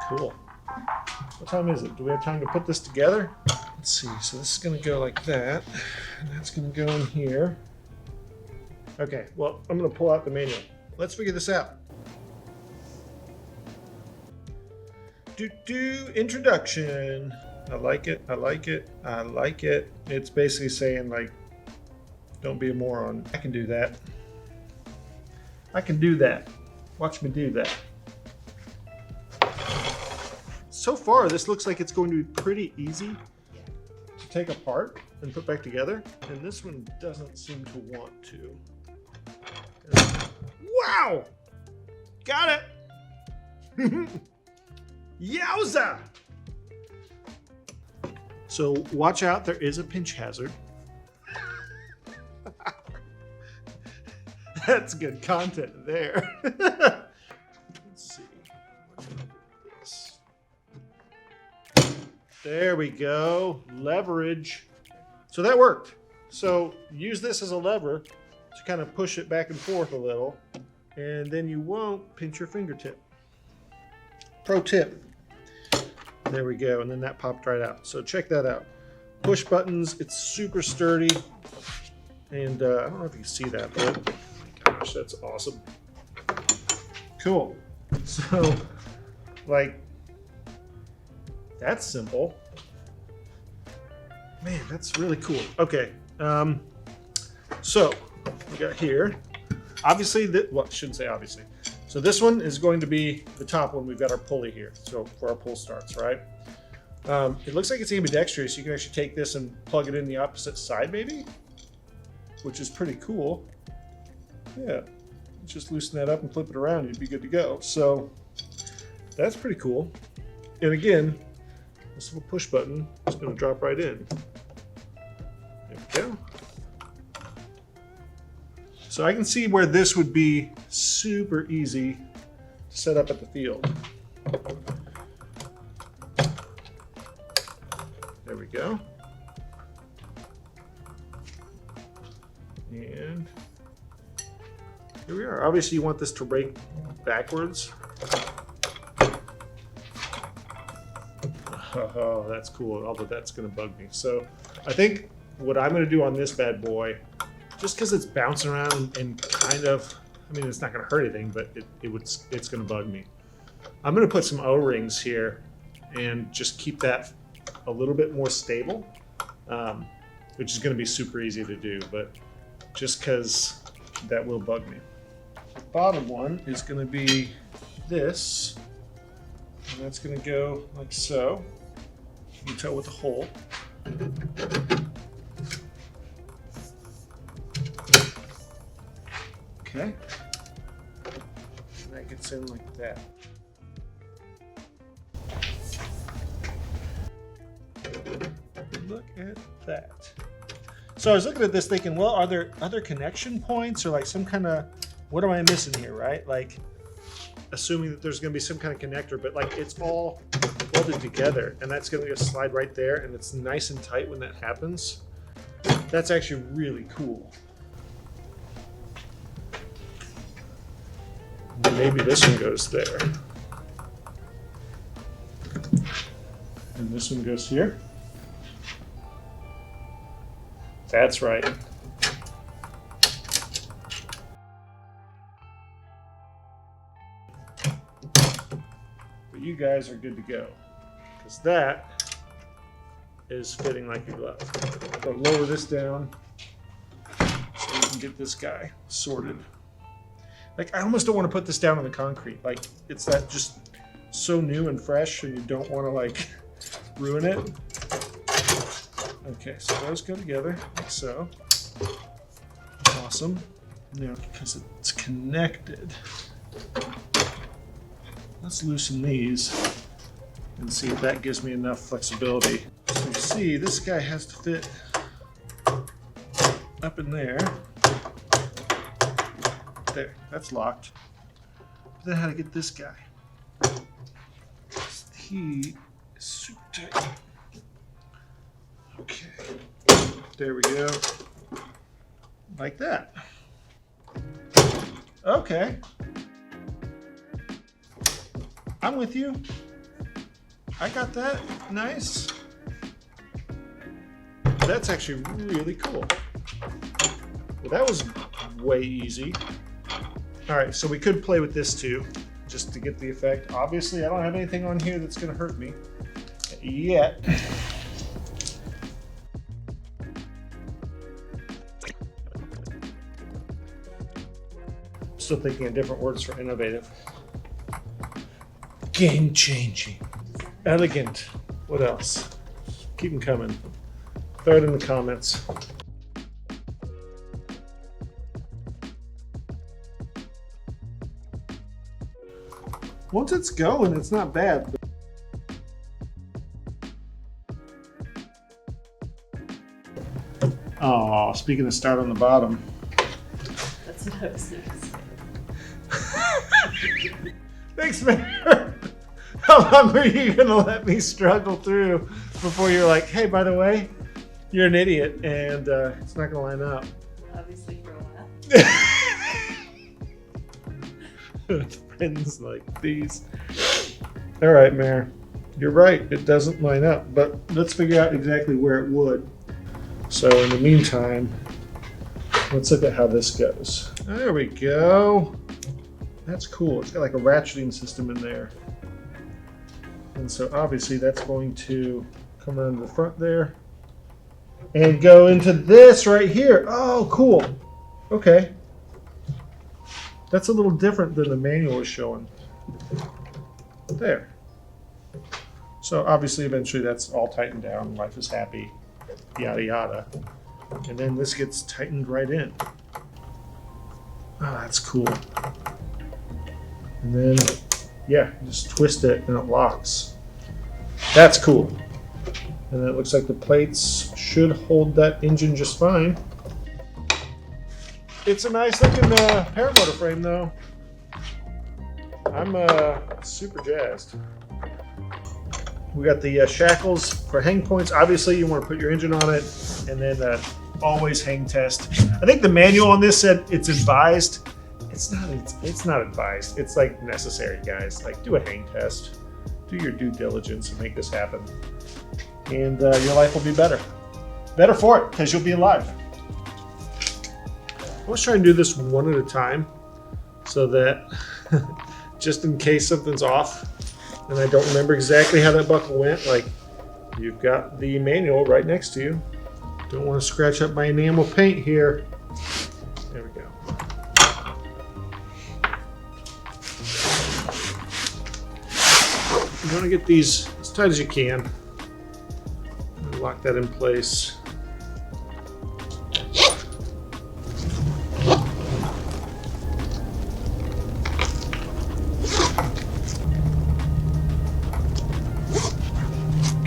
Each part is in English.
Cool. What time is it? Do we have time to put this together? Let's see. So this is going to go like that. And that's going to go in here. Okay, well, I'm going to pull out the manual. Let's figure this out. Introduction. I like it. I like it. I like it. It's basically saying, like, don't be a moron. I can do that. I can do that. Watch me do that. So far, this looks like it's going to be pretty easy to take apart and put back together. And this one doesn't seem to want to. Wow! Got it! Yowza! So watch out, there is a pinch hazard. That's good content there. Let's see. There we go. Leverage. So that worked. So use this as a lever to kind of push it back and forth a little, and then you won't pinch your fingertip. Pro tip. There we go, and then that popped right out. So check that out. Push buttons, it's super sturdy, and I don't know if you can see that, but oh my gosh, that's awesome. Cool. So, like, that's simple. Man, that's really cool. Okay, so we got here. Obviously, well, I shouldn't say obviously. So this one is going to be the top one. We've got our pulley here, so for our pull starts, right? It looks like it's ambidextrous. You can actually take this and plug it in the opposite side, maybe, which is pretty cool. Yeah, just loosen that up and flip it around. You'd be good to go. So that's pretty cool. And again, this little push button is going to drop right in. There we go. So I can see where this would be super easy to set up at the field. There we go. And here we are. Obviously you want this to rake backwards. Oh, that's cool, although that's gonna bug me. So I think what I'm gonna do on this bad boy, just because it's bouncing around and kind of, I mean, it's not going to hurt anything, but it's going to bug me. I'm going to put some O-rings here and just keep that a little bit more stable, which is going to be super easy to do, but just because that will bug me. The bottom one is going to be this, and that's going to go like so. You can tell with the hole. Okay, and that gets in like that. Look at that. So I was looking at this thinking, well, are there other connection points or like some kind of, what am I missing here, right? Like, assuming that there's going to be some kind of connector, but like it's all welded together, and that's going to just slide right there, and it's nice and tight when that happens. That's actually really cool. Maybe this one goes there. And this one goes here. That's right. But you guys are good to go, because that is fitting like a glove. So lower this down so we can get this guy sorted. Like, I almost don't want to put this down on the concrete. Like, it's that just so new and fresh, and you don't want to, like, ruin it. Okay, so those go together, like so. Awesome. Now, because it's connected, let's loosen these and see if that gives me enough flexibility. So you see, this guy has to fit up in there. There, that's locked. But then how to get this guy? He is super tight. Okay, there we go. Like that. Okay. I'm with you. I got that. Nice. That's actually really cool. Well, that was way easy. All right, so we could play with this too, just to get the effect. Obviously, I don't have anything on here that's gonna hurt me yet. Still thinking of different words for innovative. Game-changing. Elegant. What else? Keep them coming. Throw it in the comments. Once it's going, it's not bad. Oh, speaking of start on the bottom. That's what I was going to say. Thanks, man. How long are you going to let me struggle through before you're like, hey, by the way, you're an idiot and it's not going to line up? Obviously for a while. Friends like these. All right, Mare. You're right. It doesn't line up, but let's figure out exactly where it would. So in the meantime, let's look at how this goes. There we go. That's cool. It's got like a ratcheting system in there. And so obviously that's going to come around the front there and go into this right here. Oh, cool. Okay. That's a little different than the manual is showing. There. So obviously eventually that's all tightened down. Life is happy. Yada yada. And then this gets tightened right in. Oh, that's cool. And then, yeah, just twist it and it locks. That's cool. And then it looks like the plates should hold that engine just fine. It's a nice looking paramotor frame though. I'm super jazzed. We got the shackles for hang points. Obviously you want to put your engine on it and then always hang test. I think the manual on this said it's advised. It's not advised. It's like necessary, guys. Like do a hang test, do your due diligence and make this happen. And your life will be better. Better for it because you'll be alive. Let's try and do this one at a time so that just in case something's off and I don't remember exactly how that buckle went, like you've got the manual right next to you. Don't want to scratch up my enamel paint here. There we go. You want to get these as tight as you can. Lock that in place.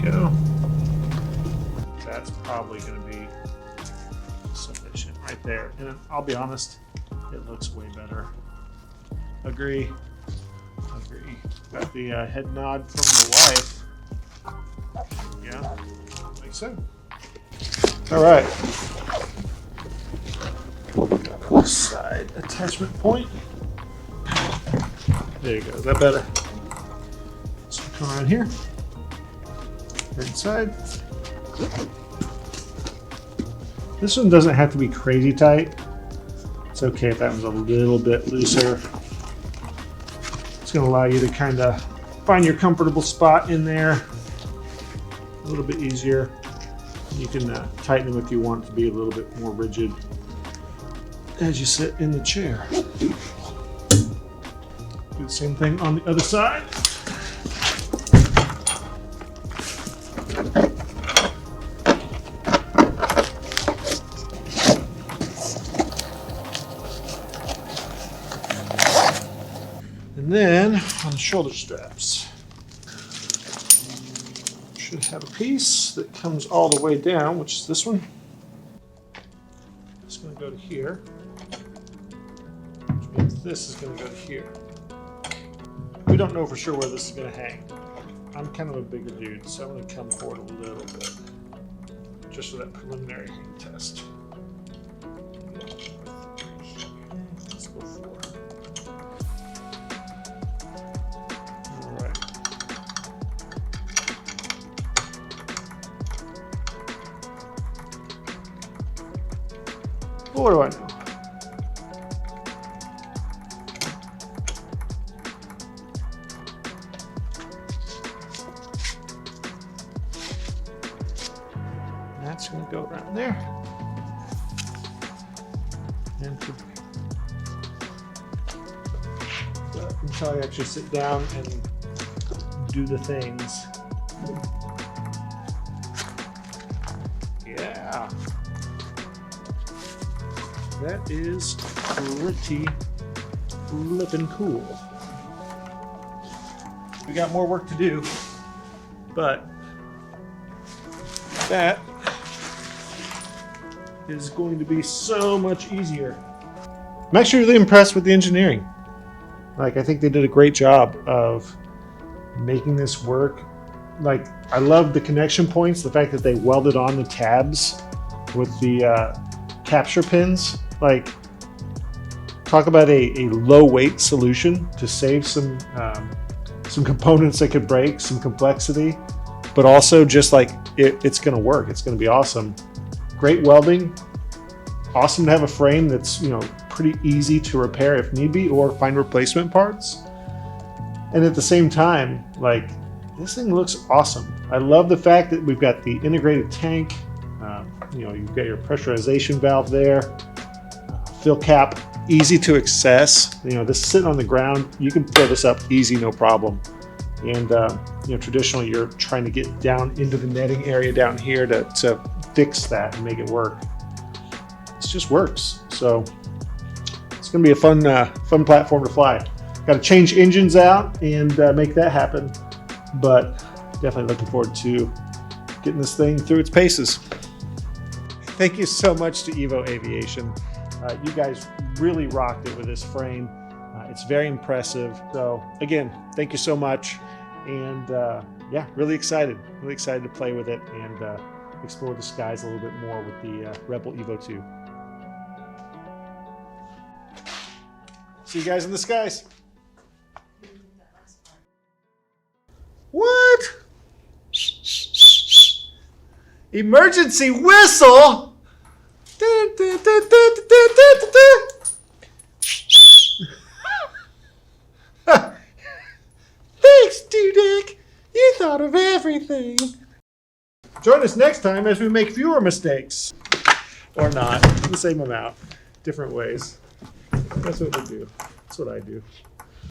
Go. That's probably going to be sufficient right there. And I'll be honest, it looks way better. Agree. Agree. Got the head nod from the wife. Yeah, makes sense. All right. Side attachment point. There you go. Is that better? So come around here. Inside. This one doesn't have to be crazy tight. It's okay if that one's a little bit looser. It's going to allow you to kind of find your comfortable spot in there a little bit easier. You can tighten them if you want it to be a little bit more rigid as you sit in the chair. Do the same thing on the other side. And then on the shoulder straps, should have a piece that comes all the way down, which is this one. It's going to go to here, which means this is going to go to here. We don't know for sure where this is going to hang. I'm kind of a bigger dude, so I'm going to come forward a little bit, just for that preliminary hang test. Let's go 4. All right. What do I know? That's going to go around there. And until I actually sit down and do the things. Yeah. That is pretty flippin' cool. We got more work to do, but that is going to be so much easier. I'm actually really impressed with the engineering. Like, I think they did a great job of making this work. Like, I love the connection points, the fact that they welded on the tabs with the capture pins. Like, talk about a low weight solution to save some components that could break, some complexity, but also just like it's going to work. It's going to be awesome. Great welding. Awesome to have a frame that's, you know, pretty easy to repair if need be, or find replacement parts. And at the same time, like, this thing looks awesome. I love the fact that we've got the integrated tank. You know, you've got your pressurization valve there. Fill cap, easy to access. You know, this sitting on the ground, you can fill this up easy, no problem. And you know, traditionally you're trying to get down into the netting area down here to fix that and make it work. This just works. So it's going to be a fun platform to fly. Got to change engines out and make that happen, but definitely looking forward to getting this thing through its paces. Thank you so much to Evo Aviation. You guys really rocked it with this frame. It's very impressive. So again, thank you so much. And yeah, really excited to play with it and explore the skies a little bit more with the Rebel Evo 2. See you guys in the skies. What? Emergency whistle? Thanks, Dudek. You thought of everything. Join us next time as we make fewer mistakes. Or not. The same amount. Different ways. That's what we do. That's what I do.